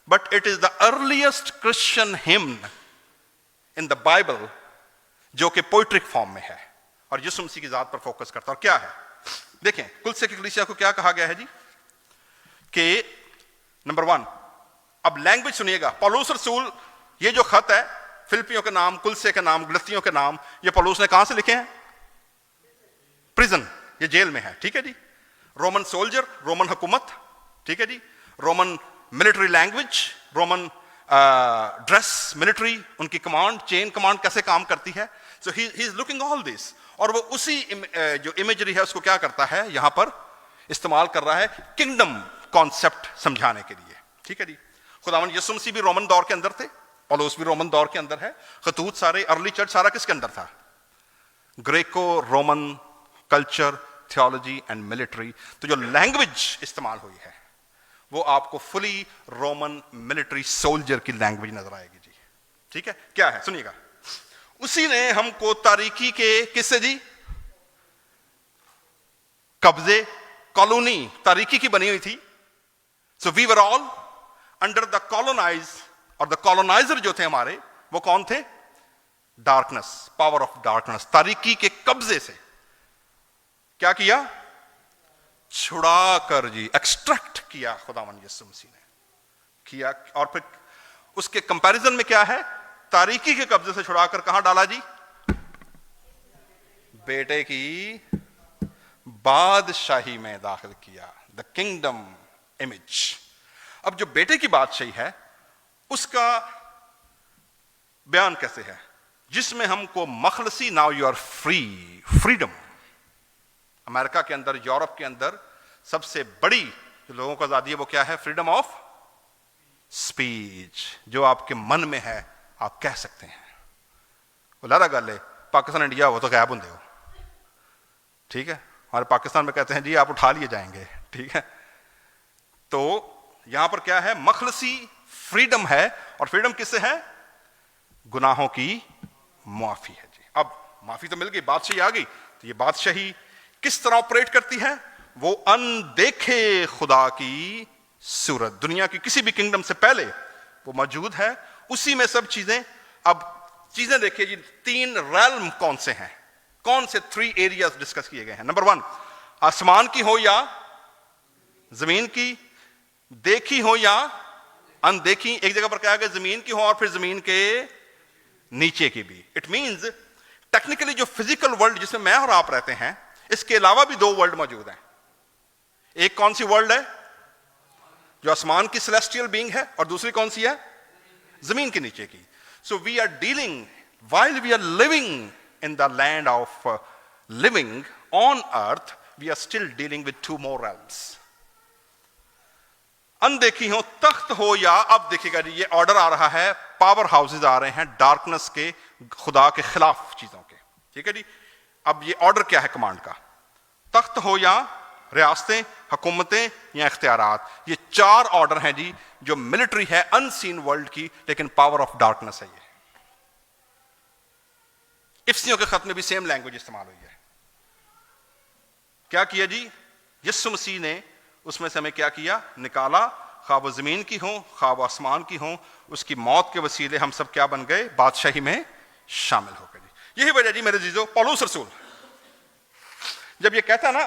But it is the earliest Christian hymn in the Bible जो कि पोइट्रिक फॉर्म में है और यीशु मसीह की जात पर फोकस करता है। और क्या है? देखें कुलसे की कलीसिया को क्या कहा गया है जी कि नंबर 1, अब लैंग्वेज सुनिएगा। पौलुस रसूल ये जो खत है, फिलिपियों के नाम, कुलसे के नाम, गलतियों के नाम, ये पौलुस ने कहां से लिखे हैं? प्रिजन, ये जेल में है, ठीक है जी। रोमन सोल्जर, रोमन हुकूमत, ठीक है जी। Roman military language, Roman dress, military, उनकी कमांड, चेन कमांड कैसे काम करती है। So he is looking all this, और वो उसी जो इमेजरी है उसको क्या करता है, यहां पर इस्तेमाल कर रहा है किंगडम कॉन्सेप्ट समझाने के लिए, ठीक है जी। खुदावन यीशु मसीह भी रोमन दौर के अंदर थे, पौलुस भी रोमन दौर के अंदर है। खतूत सारे, अर्ली चर्च सारा किसके अंदर था? Greco Roman culture, theology and military. तो जो लैंग्वेज इस्तेमाल हुई है वो आपको फुली रोमन मिलिट्री सोल्जर की लैंग्वेज नजर आएगी जी, ठीक है। क्या है सुनिएगा, उसी ने हमको तारीकी के किससे जी? कब्जे, कॉलोनी तारीकी की बनी हुई थी। So we were all under the colonize, और द कॉलोनाइजर जो थे हमारे, वो कौन थे? डार्कनेस, पावर ऑफ डार्कनेस, तारीकी के कब्जे से क्या किया? छुड़ा कर जी, एक्सट्रैक्ट किया खुदावन यीशु मसीह ने किया। और फिर उसके कंपैरिजन में क्या है? तारीकी के कब्जे से छुड़ाकर कहां डाला जी? बेटे की बादशाही में दाखिल किया, द किंगडम इमेज। अब जो बेटे की बादशाही है उसका बयान कैसे है? जिसमें हमको मखलसी, now you are free, freedom. America के अंदर, यूरोप के अंदर सबसे बड़ी जो लोगों को आजादी है वो क्या है? Freedom of speech. जो आपके मन में है आप कह सकते हैं। वो लारा गल है, पाकिस्तान इंडिया हो तो गायब होंगे हो, ठीक है। हमारे पाकिस्तान में कहते हैं जी आप उठा लिए जाएंगे, ठीक है। तो यहां पर क्या है? मखलसी फ्रीडम है, और फ्रीडम किससे है? गुनाहों की माफी है जी। अब माफी तो मिल गई, बादशाही आ गई, तो ये बादशाही किस तरह ऑपरेट करती है? वो अनदेखे खुदा की सूरत, दुनिया की किसी भी किंगडम से पहले वो मौजूद है, उसी में सब चीजें। अब चीजें देखिए जी, 3 रैल्म कौन से हैं? कौन से 3 एरियाज डिस्कस किए गए हैं? नंबर 1, आसमान की हो या जमीन की, देखी हो या अनदेखी। एक जगह पर क्या गया? जमीन की हो और फिर जमीन के नीचे की भी। इट मींस टेक्निकली जो फिजिकल वर्ल्ड जिसमें मैं और आप रहते हैं, इसके अलावा भी 2 वर्ल्ड मौजूद हैं। एक कौन सी वर्ल्ड है? जो आसमान की सेलेस्टियल बीइंग है, और दूसरी कौन सी है? जमीन के नीचे की। So we are dealing, while we are living in the land of living on earth, we are still dealing with 2 more realms. अनदेखी हो, तख्त हो या, अब देखिएगा जी ये ऑर्डर आ रहा है, पावर हाउसेज आ रहे हैं डार्कनेस के, खुदा के खिलाफ चीजों के, ठीक है जी। अब ये ऑर्डर क्या है कमांड का? तख्त हो या रियासतें, हुकूमतें या इख्तियारात, ये 4 ऑर्डर हैं जी जो मिलिट्री है अनसीन वर्ल्ड की, लेकिन पावर ऑफ डार्कनेस है। ये इफ्सियों के खत में भी सेम लैंग्वेज इस्तेमाल हुई है। क्या किया जी? यीशु मसीह ने उसमें से हमें क्या किया? निकाला। खा वो जमीन की हो, खा वो आसमान की हो, उसकी मौत के वसीले हम सब क्या बन गए? बादशाही में शामिल हो गए जी। यही वजह जी मेरे जीजो, पौलुस रसूल जब ये कहता ना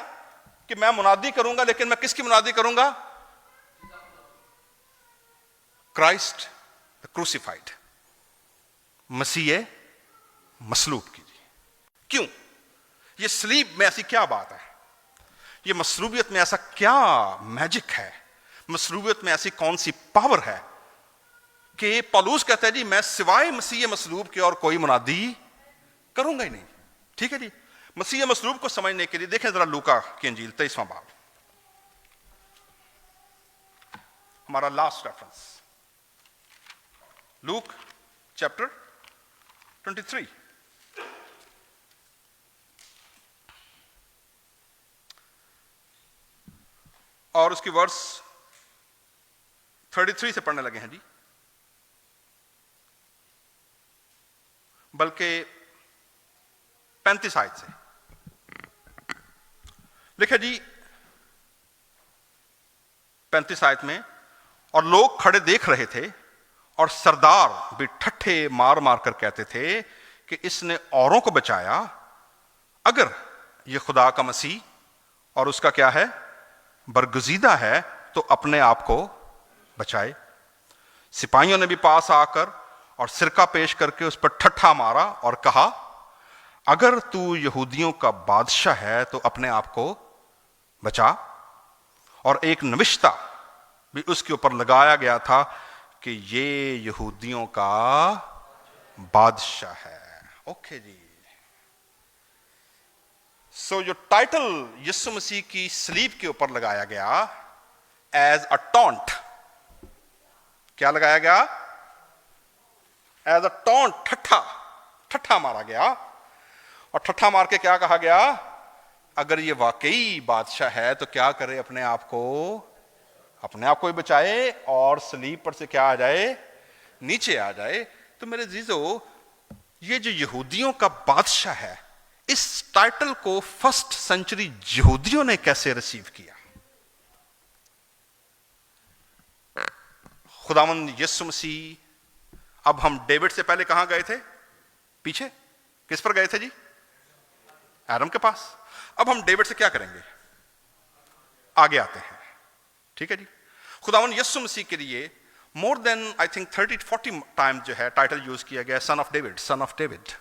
कि मैं मुनादी करूंगा, लेकिन मैं किसकी मुनादी करूंगा? क्राइस्ट द क्रूसिफाइड, मसीह मसलूब की जी। क्यों? ये सलीब में ऐसी क्या बात है? ये मसलूबियत में ऐसा क्या मैजिक है? मसलूबियत में ऐसी कौन सी पावर है कि पौलुस कहता है जी मैं सिवाय मसीह मसलूब के और कोई मुनादी करूंगा ही नहीं। ठीक है जी। मसीह मसलूब को समझने के लिए देखें जरा लूका की इंजील 23वां बाब, हमारा लास्ट रेफरेंस, लूक चैप्टर 23। और उसकी वर्स 33 से पढ़ने लगे हैं जी, बल्कि 35 आयत से लिखा जी। 35 आयत में, और लोग खड़े देख रहे थे और सरदार भी ठट्ठे मार मार कर कहते थे कि इसने औरों को बचाया, अगर ये खुदा का मसीह और उसका क्या है? बरगुजीदा है, तो अपने आप को बचाए। सिपाहियों ने भी पास आकर और सिरका पेश करके उस पर ठट्ठा मारा और कहा, अगर तू यहूदियों का बादशाह है तो अपने आप को बचा। और एक नविश्ता भी उसके ऊपर लगाया गया था कि ये यहूदियों का बादशाह है। ओके जी। सो जो टाइटल यीशु मसीह की सलीब के ऊपर लगाया गया एज अ टॉन्ट, क्या लगाया गया? एज अ टॉन्ट, ठट्ठा मारा गया। और ठट्ठा मार के क्या कहा गया? अगर ये वाकई बादशाह है तो क्या करे? अपने आप को ही बचाए और सलीब पर से क्या आ जाए? नीचे आ जाए। तो मेरे जीजो, ये जो यहूदियों का बादशाह है, इस टाइटल को फर्स्ट सेंचुरी यहूदियों ने कैसे रिसीव किया? खुदावंद यीशु मसीह, अब हम डेविड से पहले कहां गए थे? पीछे किस पर गए थे जी? आदम के पास। अब हम डेविड से क्या करेंगे? आगे आते हैं। ठीक है जी। खुदावंद यीशु मसीह के लिए more than I think 30-40 time जो है टाइटल यूज किया गया, son of David, son of David,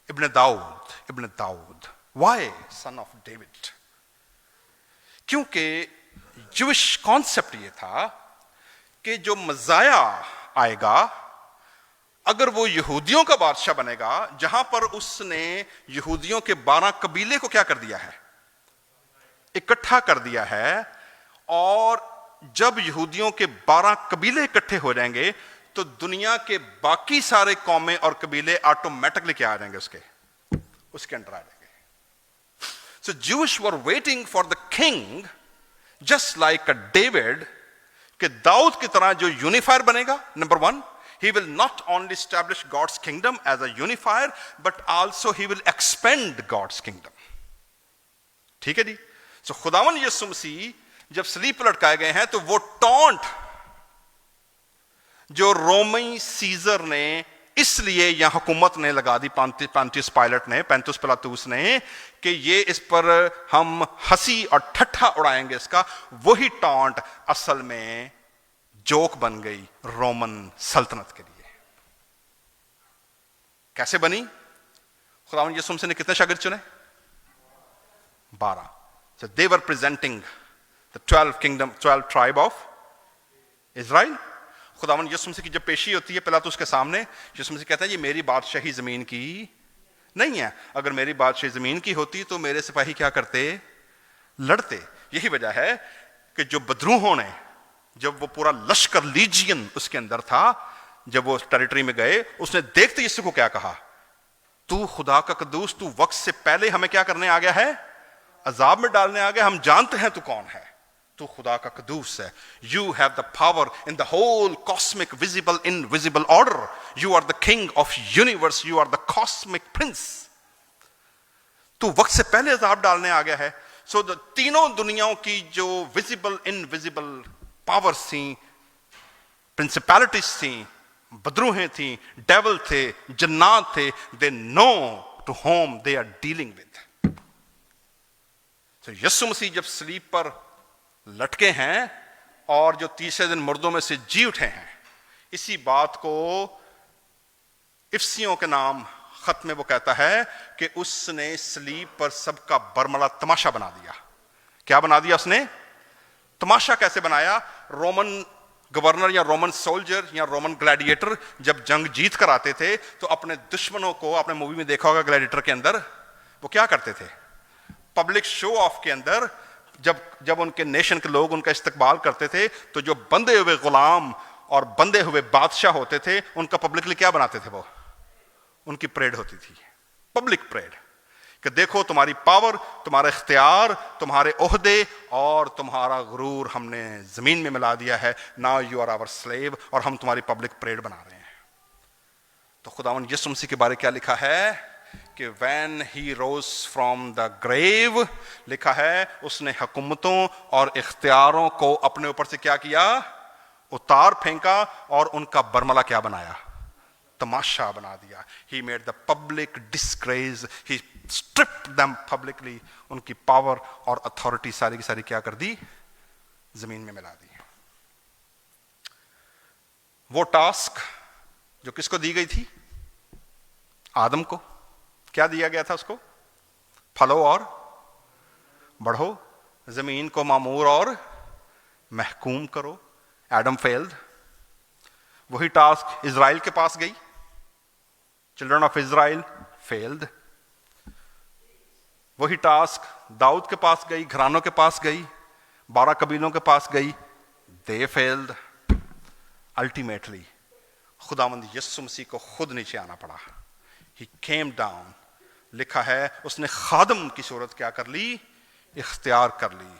इब्न दाऊद, इब्न दाऊद। Why son of David? क्योंकि ज्यूइश कॉन्सेप्ट ये था कि जो मज़ाया आएगा, अगर वो यहूदियों का बादशाह बनेगा, जहां पर उसने यहूदियों के 12 कबीले को क्या कर दिया है? इकट्ठा कर दिया है। और जब यहूदियों के 12 कबीले इकट्ठे हो जाएंगे तो दुनिया के बाकी सारे कौमें और कबीले ऑटोमेटिकली क्या आ जाएंगे? उसके अंडर आ जाएंगे। So Jewish were waiting for the king just like a David, कि दाऊद की तरह जो यूनिफायर बनेगा। Number 1, he will not only establish God's kingdom as a unifier, but also he will expand God's kingdom. ठीक है जी। सो खुदावन यीशु मसीह जब सलीब पर लटकाए गए हैं तो वो टॉन्ट जो रोमी सीजर ने इसलिए या हुकूमत ने लगा दी, पांतियस पायलट ने, पैंतुस पिलातुस ने, कि ये इस पर हम हंसी और ठट्ठा उड़ाएंगे इसका, वही टॉन्ट असल में जोक बन गई रोमन सल्तनत के लिए। कैसे बनी? खुदावंद यीशु मसीह ने कितने शागिर्द चुने? 12। So they were presenting the 12 kingdom, 12 tribe of Israel. खुदावंद यीशु मसीह की जब पेशी होती है पिलातुस के सामने, यीशु मसीह कहता है ये मेरी बादशाही जमीन की नहीं है। अगर मेरी बादशाही जमीन की होती तो मेरे सिपाही क्या करते? लड़ते। यही वजह है कि जो बदरूहों ने, जब वो पूरा लश्कर लीजियन उसके अंदर था, जब वो टेरिटरी में गए, उसने देखते यीशु को क्या कहा? तू खुदा का कद्दूस, तू वक्त से पहले हमें क्या करने आ गया है? अजाब में डालने आ गया, हम जानते हैं तू कौन है, तू खुदा का कदूस है। You have the power in the whole cosmic visible invisible order, you are the king of universe, you are the cosmic prince. तू वक्त से पहले अजाब डालने आ गया है। सो द तीनों दुनियाओं की जो विजिबल इनविजिबल पावर्स थी, प्रिंसिपैलिटीज थी, बदरूहें थी, डेविल थे, जन्नात थे, they know to whom they are dealing with. तो यीशु मसीह जब सलीब पर लटके हैं और जो तीसरे दिन मुर्दों में से जी उठे हैं, इसी बात को इफ्सियों के नाम खत में वो कहता है कि उसने सलीब पर सबका बरमला तमाशा बना दिया। क्या बना दिया उसने? तमाशा। कैसे बनाया? रोमन गवर्नर या रोमन सोल्जर या रोमन ग्लैडिएटर जब जंग जीत कर आते थे तो अपने दुश्मनों को, आपने मूवी में देखा होगा ग्लैडिएटर के अंदर, वो क्या करते थे? पब्लिक शो ऑफ के अंदर जब उनके नेशन के लोग उनका इस्तकबाल करते थे तो जो बंधे हुए गुलाम और बंधे हुए बादशाह होते थे उनका पब्लिकली क्या बनाते थे? वो उनकी परेड होती थी, पब्लिक परेड, कि देखो तुम्हारी पावर, तुम्हारा इख्तियार, तुम्हारे ओहदे और तुम्हारा गुरूर हमने जमीन में मिला दिया है। Now you are our slave, और हम तुम्हारी पब्लिक परेड बना रहे हैं। तो खुदावंद यीशु मसीह के बारे क्या लिखा है कि when he rose from the grave, लिखा है उसने हुकूमतों और इख्तियारों को अपने ऊपर से क्या किया? उतार फेंका, और उनका बरमला क्या बनाया? तमाशा बना दिया। He made the public disgrace, he stripped them publicly, उनकी पावर और अथॉरिटी सारी की सारी क्या कर दी? जमीन में मिला दी। वो टास्क जो किसको दी गई थी? आदम को। क्या दिया गया था उसको? फलो और बढ़ो, जमीन को मामूर और महकूम करो। Adam failed. वही टास्क इजराइल के पास गई, चिल्ड्रन ऑफ इजराइल फेल्ड। वही टास्क दाऊद के पास गई, घरानों के पास गई, 12 कबीलों के पास गई, दे फेल्ड। अल्टीमेटली खुदावंद यीशु मसीह को खुद नीचे आना पड़ा। ही केम डाउन। लिखा है उसने खादम की सूरत क्या कर ली? इख्तियार कर ली।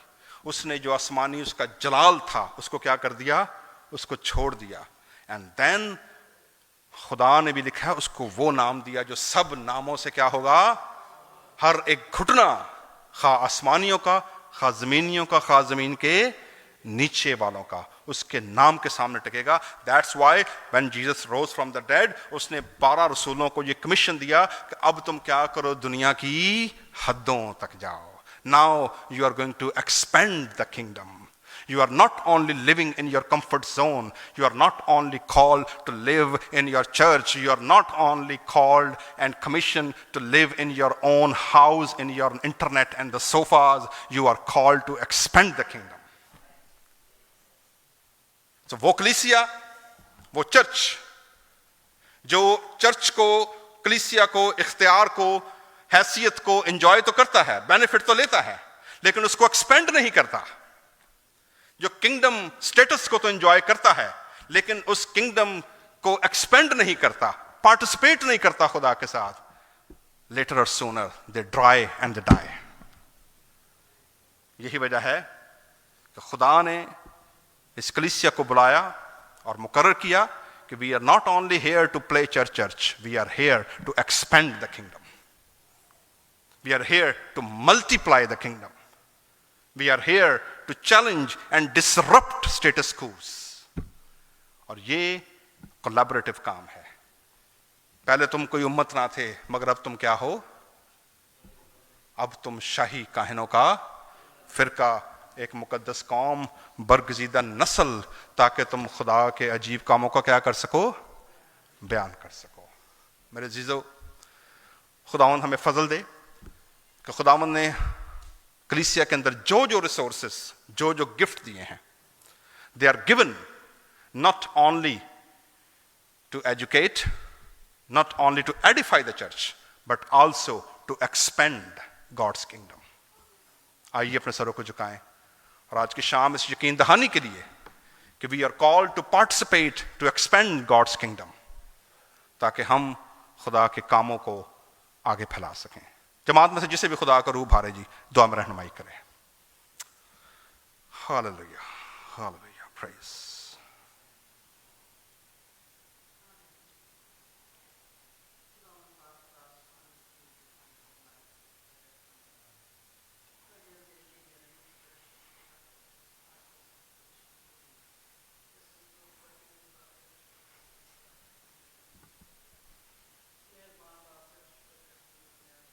उसने जो आसमानी उसका जलाल था उसको क्या कर दिया? उसको छोड़ दिया। एंड देन खुदा ने भी लिखा है उसको वो नाम दिया जो सब नामों से क्या होगा? हर एक घुटना, खा आसमानियों का, खा जमीनियों का, खा जमीन के नीचे वालों का, उसके नाम के सामने टिकेगा। That's why when Jesus rose from the dead, उसने 12 रसूलों को ये कमीशन दिया कि अब तुम क्या करो? दुनिया की हदों तक जाओ। Now you are going to expand the kingdom. You are not only living in your comfort zone. You are not only called to live in your church. You are not only called and commissioned to live in your own house, in your internet and the sofas. You are called to expand the kingdom. So वो कलीसिया, वो church, जो church को, कलीसिया को, इख्तियार को, हैसियत को एंजॉय तो करता है, बेनिफिट तो लेता है, लेकिन उसको एक्सपेंड नहीं करता। जो किंगडम स्टेटस को तो एंजॉय करता है लेकिन उस किंगडम को एक्सपेंड नहीं करता, पार्टिसिपेट नहीं करता खुदा के साथ। लेटर और sooner they dry and they die. यही वजह है कि खुदा ने इस कलीसिया को बुलाया और मुकर्रर किया कि we are not only here to play church, we are here to expand the kingdom. We are here to multiply the kingdom. We are here to challenge and disrupt status quos. और ये collaborative काम है। पहले तुम कोई उम्मत ना थे मगर अब तुम क्या हो? अब तुम शाही काहिनों का फिरका, एक मुकद्दस कौम, बरगजीदा नस्ल, ताकि तुम खुदा के अजीब कामों का क्या कर सको? बयान कर सको। मेरे जीजो, खुदावंद हमें फजल दे कि खुदावंद ने कलीसिया के अंदर जो जो रिसोर्सेस, जो जो गिफ्ट दिए हैं, they are given not only to educate, not only to edify the church, but also to expand God's kingdom. आइए अपने सरों को झुकाएं और आज की शाम इस यकीन दहानी के लिए कि we are called to participate to expand God's kingdom, ताकि हम खुदा के कामों को आगे फैला सकें। जमात में से जिसे भी खुदा का रूह भारे जी, दुआ में रहनुमाई करें। Hallelujah, hallelujah, praise.